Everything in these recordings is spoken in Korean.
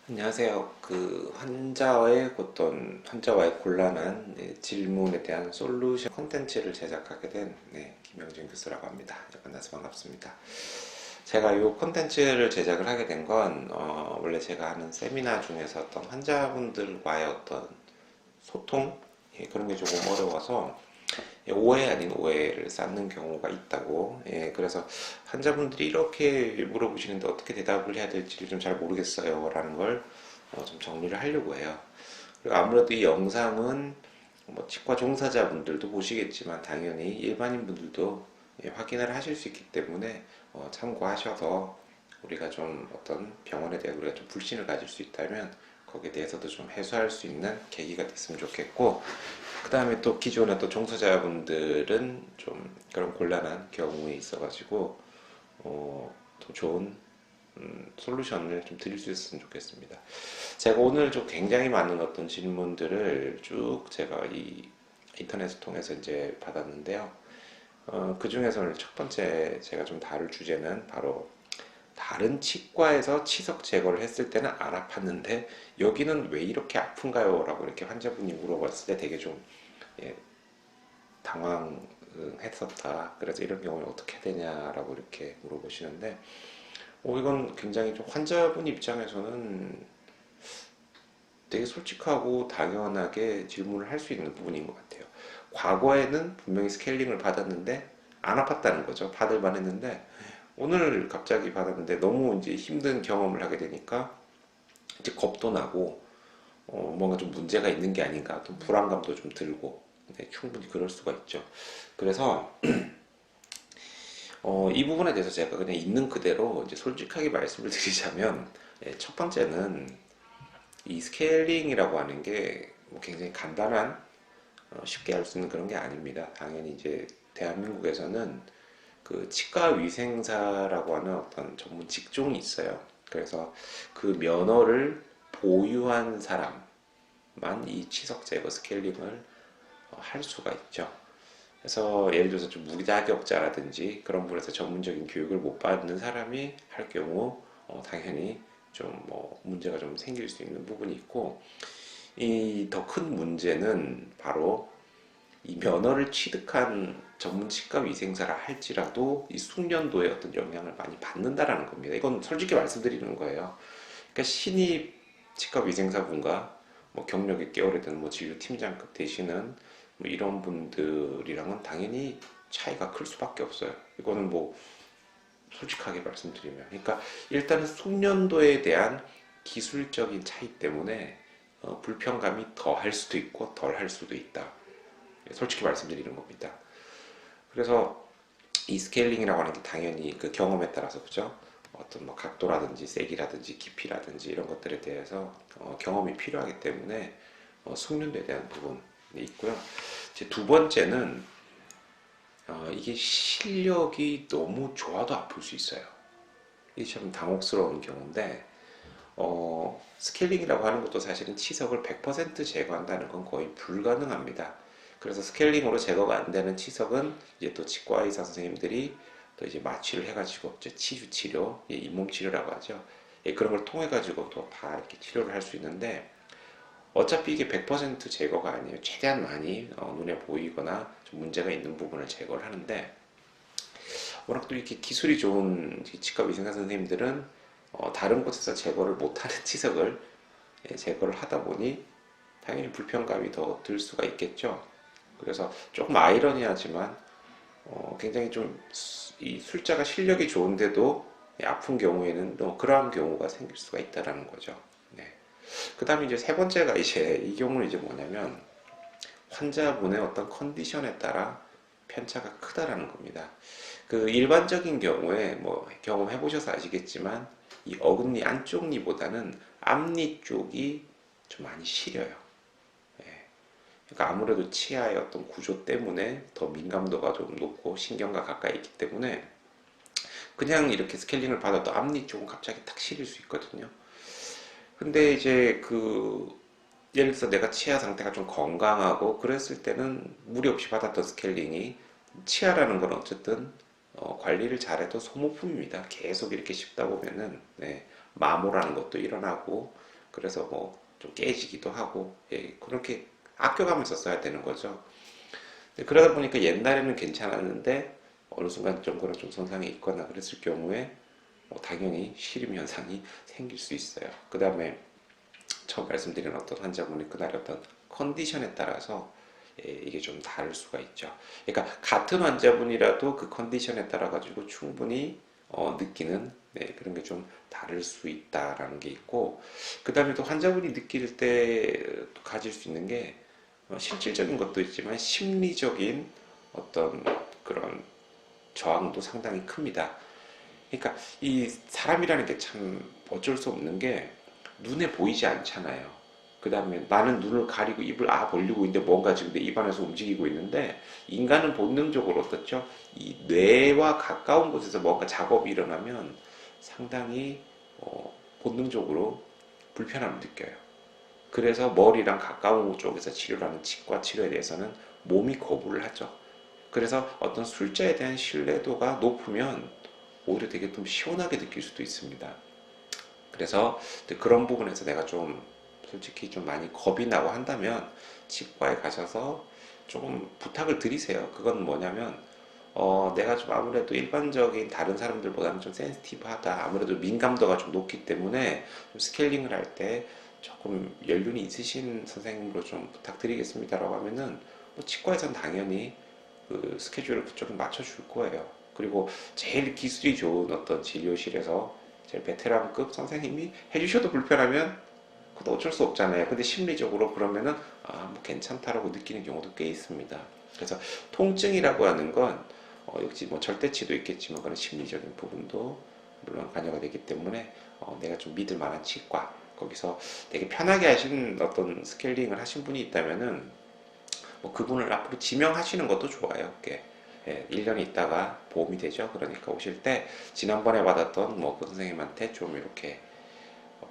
안녕하세요. 환자와의 곤란한 질문에 대한 솔루션 콘텐츠를 제작하게 된 김영진 교수라고 합니다. 만나서 반갑습니다. 제가 이 콘텐츠를 제작을 하게 된 건 원래 제가 하는 세미나 중에서 어떤 환자분들과의 어떤 소통 그런 게 조금 어려워서 오해 아닌 오해를 쌓는 경우가 있다고. 그래서 환자분들이 이렇게 물어보시는데 어떻게 대답을 해야 될지 좀 잘 모르겠어요 라는 걸 좀 정리를 하려고 해요. 그리고 아무래도 이 영상은 뭐 치과 종사자분들도 보시겠지만 당연히 일반인 분들도 확인을 하실 수 있기 때문에 참고하셔서 우리가 좀 어떤 병원에 대해 우리가 좀 불신을 가질 수 있다면 거기에 대해서도 좀 해소할 수 있는 계기가 됐으면 좋겠고, 그 다음에 또 기존의 또 종사자분들은 좀 그런 곤란한 경우에 있어가지고 더 좋은 솔루션을 좀 드릴 수 있었으면 좋겠습니다. 제가 오늘 좀 굉장히 많은 어떤 질문들을 쭉 제가 이 인터넷을 통해서 이제 받았는데요. 그 중에서 오늘 첫 번째 제가 좀 다룰 주제는 바로 다른 치과에서 치석 제거를 했을 때는 안 아팠는데 여기는 왜 이렇게 아픈가요? 라고 이렇게 환자분이 물어봤을 때 되게 좀 예, 당황했었다. 그래서 이런 경우는 어떻게 해야 되냐라고 이렇게 물어보시는데 이건 굉장히 좀 환자분 입장에서는 되게 솔직하고 당연하게 질문을 할 수 있는 부분인 것 같아요. 과거에는 분명히 스케일링을 받았는데 안 아팠다는 거죠. 받을만 했는데 오늘 갑자기 받았는데 너무 이제 힘든 경험을 하게 되니까 이제 겁도 나고 뭔가 좀 문제가 있는 게 아닌가, 좀 불안감도 좀 들고. 네, 충분히 그럴 수가 있죠. 그래서 이 부분에 대해서 제가 그냥 있는 그대로 이제 솔직하게 말씀을 드리자면, 첫 번째는 이 스케일링이라고 하는 게뭐 굉장히 간단한 쉽게 할 수 있는 그런 게 아닙니다. 당연히 이제 대한민국에서는 그 치과 위생사라고 하는 어떤 전문 직종이 있어요. 그래서 그 면허를 보유한 사람만 이 치석 제거 스케일링을 할 수가 있죠. 그래서 예를 들어서 좀 무자격자라든지 그런 분에서 전문적인 교육을 못 받는 사람이 할 경우 당연히 좀 뭐 문제가 좀 생길 수 있는 부분이 있고, 이 더 큰 문제는 바로 이 면허를 취득한 전문 치과 위생사라 할지라도 이 숙련도에 어떤 영향을 많이 받는다라는 겁니다. 이건 솔직히 말씀드리는 거예요. 그러니까 신입 치과 위생사분과 뭐 경력이 꽤 오래된 뭐 진료 팀장급 되시는 뭐 이런 분들이랑은 당연히 차이가 클 수밖에 없어요. 이거는 뭐 솔직하게 말씀드리면, 그러니까 일단은 숙련도에 대한 기술적인 차이 때문에 불편감이 더 할 수도 있고 덜 할 수도 있다. 솔직히 말씀드리는 겁니다. 그래서 이 스케일링이라고 하는 게 당연히 그 경험에 따라서, 그죠? 어떤 뭐 각도라든지 세기라든지 깊이라든지 이런 것들에 대해서 경험이 필요하기 때문에 숙련도에 대한 부분이 있고요. 이제 두 번째는 이게 실력이 너무 좋아도 아플 수 있어요. 이게 참 당혹스러운 경우인데, 스케일링이라고 하는 것도 사실은 치석을 100% 제거한다는 건 거의 불가능합니다. 그래서 스케일링으로 제거가 안 되는 치석은 이제 또 치과 의사 선생님들이 또 이제 마취를 해가지고 이제 치주 치료, 잇몸 치료라고 하죠. 그런 걸 통해 가지고 또 다 이렇게 치료를 할 수 있는데, 어차피 이게 100% 제거가 아니에요. 최대한 많이 눈에 보이거나 좀 문제가 있는 부분을 제거를 하는데, 워낙 또 이렇게 기술이 좋은 치과 위생사 선생님들은 다른 곳에서 제거를 못하는 치석을 제거를 하다 보니 당연히 불편감이 더 들 수가 있겠죠. 그래서 조금 아이러니하지만 굉장히 좀 이 술자가 실력이 좋은데도 아픈 경우에는 그러한 경우가 생길 수가 있다라는 거죠. 네. 그 다음에 이제 세 번째가 이제 이 경우는 이제 뭐냐면 환자분의 어떤 컨디션에 따라 편차가 크다라는 겁니다. 그 일반적인 경우에 뭐 경험해 보셔서 아시겠지만 이 어금니 안쪽 니보다는 앞니 쪽이 좀 많이 시려요. 예. 그러니까 아무래도 치아의 어떤 구조 때문에 더 민감도가 좀 높고 신경과 가까이 있기 때문에 그냥 이렇게 스케일링을 받아도 앞니 쪽은 갑자기 탁 시릴 수 있거든요. 근데 이제 예를 들어서 내가 치아 상태가 좀 건강하고 그랬을 때는 무리 없이 받았던 스케일링이, 치아라는 건 어쨌든 관리를 잘해도 소모품입니다. 계속 이렇게 씹다 보면은 마모라는 것도 일어나고 그래서 뭐 좀 깨지기도 하고, 그렇게 아껴가면서 써야 되는 거죠. 그러다 보니까 옛날에는 괜찮았는데 어느 순간 정도는 좀 손상이 있거나 그랬을 경우에 당연히 시림 현상이 생길 수 있어요. 그 다음에 처음 말씀드린 어떤 환자분의 그날의 어떤 컨디션에 따라서 이게 좀 다를 수가 있죠. 그러니까 같은 환자분이라도 그 컨디션에 따라 가지고 충분히 느끼는 그런 게 좀 다를 수 있다라는 게 있고, 그 다음에 또 환자분이 느낄 때 가질 수 있는 게 실질적인 것도 있지만 심리적인 어떤 그런 저항도 상당히 큽니다. 그러니까 이 사람이라는 게 참 어쩔 수 없는 게 눈에 보이지 않잖아요. 그 다음에 나는 눈을 가리고 입을 벌리고 있는데 뭔가 지금 내 입안에서 움직이고 있는데, 인간은 본능적으로 어떻죠? 이 뇌와 가까운 곳에서 뭔가 작업이 일어나면 상당히 본능적으로 불편함을 느껴요. 그래서 머리랑 가까운 쪽에서 치료를 하는 치과 치료에 대해서는 몸이 거부를 하죠. 그래서 어떤 술자에 대한 신뢰도가 높으면 오히려 되게 좀 시원하게 느낄 수도 있습니다. 그래서 그런 부분에서 내가 좀 솔직히 좀 많이 겁이 나고 한다면 치과에 가셔서 조금 부탁을 드리세요. 그건 뭐냐면 내가 좀 아무래도 일반적인 다른 사람들보다는 좀 센시티브하다. 아무래도 민감도가 좀 높기 때문에 좀 스케일링을 할 때 조금 연륜이 있으신 선생님으로 좀 부탁드리겠습니다라고 하면은 뭐 치과에선 당연히 그 스케줄을 그쪽에 맞춰줄 거예요. 그리고 제일 기술이 좋은 어떤 진료실에서 제일 베테랑급 선생님이 해주셔도 불편하면 그것도 어쩔 수 없잖아요. 근데 심리적으로 그러면은 뭐 괜찮다라고 느끼는 경우도 꽤 있습니다. 그래서 통증이라고 하는 건 역시 뭐 절대치도 있겠지만 그런 심리적인 부분도 물론 관여가 되기 때문에 내가 좀 믿을 만한 치과 거기서 되게 편하게 하신 어떤 스케일링을 하신 분이 있다면은 뭐 그분을 앞으로 지명하시는 것도 좋아요. 꽤. 1년 있다가 보험이 되죠. 그러니까 오실 때 지난번에 받았던 뭐 그 선생님한테 좀 이렇게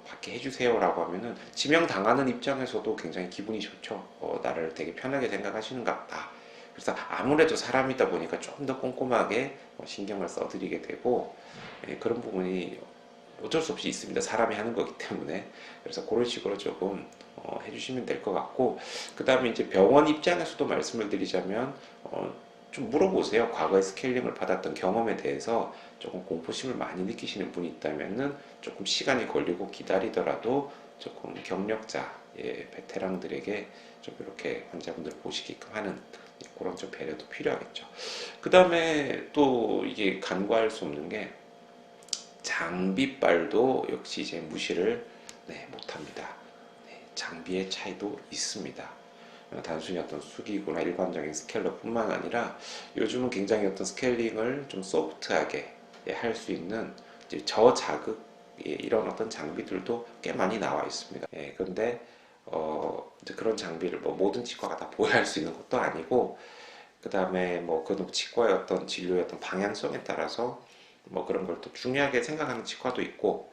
받게 해주세요라고 하면은 지명당하는 입장에서도 굉장히 기분이 좋죠. 나를 되게 편하게 생각하시는 것 같다. 그래서 아무래도 사람이다 보니까 좀 더 꼼꼼하게 신경을 써드리게 되고, 그런 부분이 어쩔 수 없이 있습니다. 사람이 하는 거기 때문에. 그래서 그런 식으로 조금 해주시면 될 것 같고, 그 다음에 이제 병원 입장에서도 말씀을 드리자면 좀 물어보세요. 과거에 스케일링을 받았던 경험에 대해서 조금 공포심을 많이 느끼시는 분이 있다면은 조금 시간이 걸리고 기다리더라도 조금 경력자, 베테랑들에게 좀 이렇게 환자분들 보시게끔 하는 그런 좀 배려도 필요하겠죠. 그 다음에 또 이게 간과할 수 없는 게 장비빨도 역시 이제 무시를 못합니다. 장비의 차이도 있습니다. 단순히 어떤 숙이거나 일반적인 스케일러뿐만 아니라 요즘은 굉장히 어떤 스케일링을 좀 소프트하게 할 수 있는 이제 저자극 이런 어떤 장비들도 꽤 많이 나와 있습니다. 그런데 이제 그런 장비를 뭐 모든 치과가 다 보유할 수 있는 것도 아니고, 그 다음에 뭐 그 치과의 어떤 진료의 어떤 방향성에 따라서 뭐 그런 걸 또 중요하게 생각하는 치과도 있고,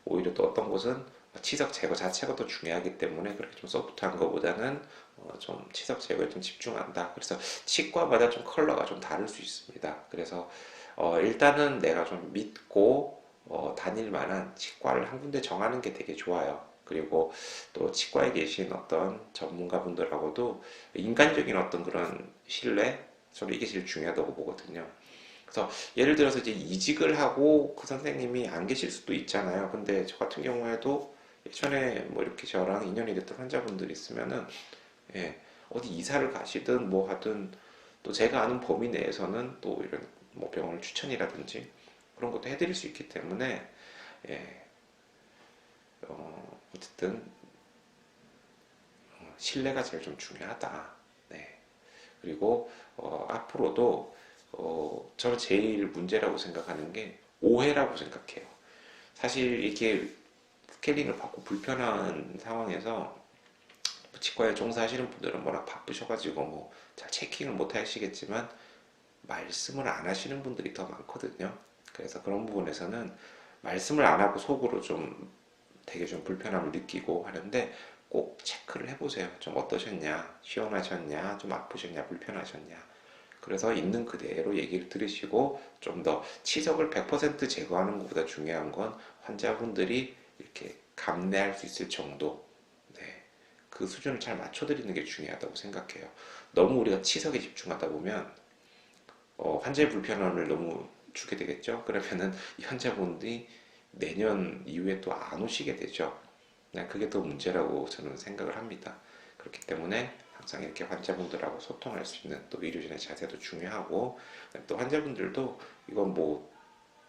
오히려 또 어떤 곳은 치석 제거 자체가 더 중요하기 때문에 그렇게 좀 소프트한 것보다는 좀 치석 제거에 좀 집중한다. 그래서 치과마다 좀 컬러가 좀 다를 수 있습니다. 그래서 일단은 내가 좀 믿고 다닐 만한 치과를 한 군데 정하는 게 되게 좋아요. 그리고 또 치과에 계신 어떤 전문가분들하고도 인간적인 어떤 그런 신뢰, 저는 이게 제일 중요하다고 보거든요. 그래서 예를 들어서 이제 이직을 하고 그 선생님이 안 계실 수도 있잖아요. 근데 저 같은 경우에도 예전에 뭐 이렇게 저랑 인연이 됐던 환자분들이 있으면은 어디 이사를 가시든 뭐 하든 또 제가 아는 범위 내에서는 또 이런 뭐 병원을 추천이라든지 그런 것도 해드릴 수 있기 때문에 예, 어쨌든 신뢰가 제일 좀 중요하다. 네. 그리고 앞으로도 저는 제일 문제라고 생각하는 게 오해라고 생각해요. 사실 이렇게 스케일링을 받고 불편한 상황에서 치과에 종사하시는 분들은 워낙 바쁘셔가지고 뭐 잘 체킹을 못 하시겠지만 말씀을 안 하시는 분들이 더 많거든요. 그래서 그런 부분에서는 말씀을 안 하고 속으로 좀 되게 좀 불편함을 느끼고 하는데 꼭 체크를 해보세요. 좀 어떠셨냐, 시원하셨냐, 좀 아프셨냐, 불편하셨냐. 그래서 있는 그대로 얘기를 들으시고 좀 더 치석을 100% 제거하는 것보다 중요한 건 환자분들이 이렇게 감내할 수 있을 정도, 네, 그 수준을 잘 맞춰드리는 게 중요하다고 생각해요. 너무 우리가 치석에 집중하다 보면 환자의 불편함을 너무 주게 되겠죠. 그러면은 이 환자분들이 내년 이후에 또 안 오시게 되죠. 그게 더 문제라고 저는 생각을 합니다. 그렇기 때문에 항상 이렇게 환자분들하고 소통할 수 있는 또 의료진의 자세도 중요하고, 또 환자분들도 이건 뭐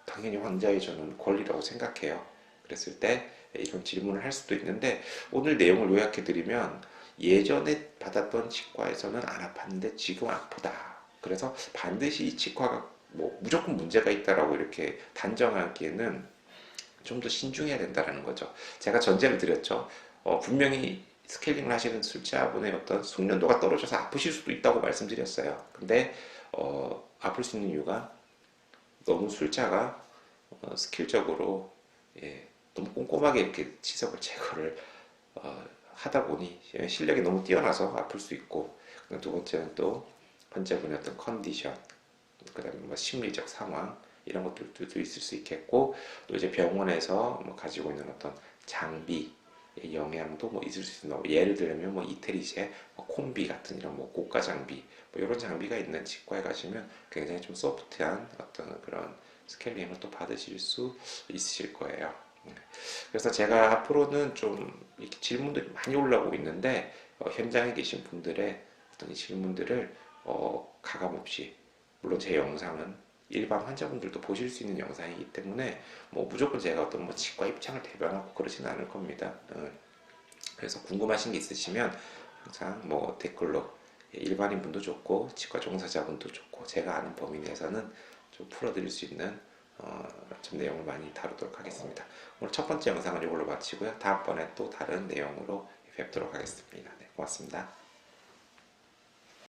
당연히 환자의 저는 권리라고 생각해요. 그랬을 때 이런 질문을 할 수도 있는데, 오늘 내용을 요약해 드리면 예전에 받았던 치과에서는 안 아팠는데 지금 아프다. 그래서 반드시 이 치과가 뭐 무조건 문제가 있다라고 이렇게 단정하기에는 좀 더 신중해야 된다는 거죠. 제가 전제를 드렸죠. 분명히 스케일링을 하시는 술자분의 어떤 숙련도가 떨어져서 아프실 수도 있다고 말씀드렸어요. 근데 아플 수 있는 이유가 너무 술자가 스킬적으로, 예, 너무 꼼꼼하게 이렇게 치석을 제거를 하다 보니 실력이 너무 뛰어나서 아플 수 있고, 두 번째는 또 환자분의 어떤 컨디션, 그다음에 뭐 심리적 상황, 이런 것들도 있을 수 있겠고, 또 이제 병원에서 뭐 가지고 있는 어떤 장비 영향도 뭐 있을 수 있는, 예를 들면 뭐 이태리제 뭐 콤비 같은 이런 뭐 고가 장비, 뭐 이런 장비가 있는 치과에 가시면 굉장히 좀 소프트한 어떤 그런 스케일링을 또 받으실 수 있으실 거예요. 그래서 제가 앞으로는 좀 이렇게 질문들이 많이 올라오고 있는데, 현장에 계신 분들의 어떤 이 질문들을 가감 없이, 물론 제 영상은 일반 환자분들도 보실 수 있는 영상이기 때문에 뭐 무조건 제가 어떤 뭐 치과 입장을 대변하고 그러지는 않을 겁니다. 그래서 궁금하신 게 있으시면 항상 뭐 댓글로, 일반인 분도 좋고 치과 종사자분도 좋고 제가 아는 범위 내에서는 좀 풀어드릴 수 있는 좀 내용을 많이 다루도록 하겠습니다. 오늘 첫 번째 영상은 이걸로 마치고요. 다음번에 또 다른 내용으로 뵙도록 하겠습니다. 네, 고맙습니다.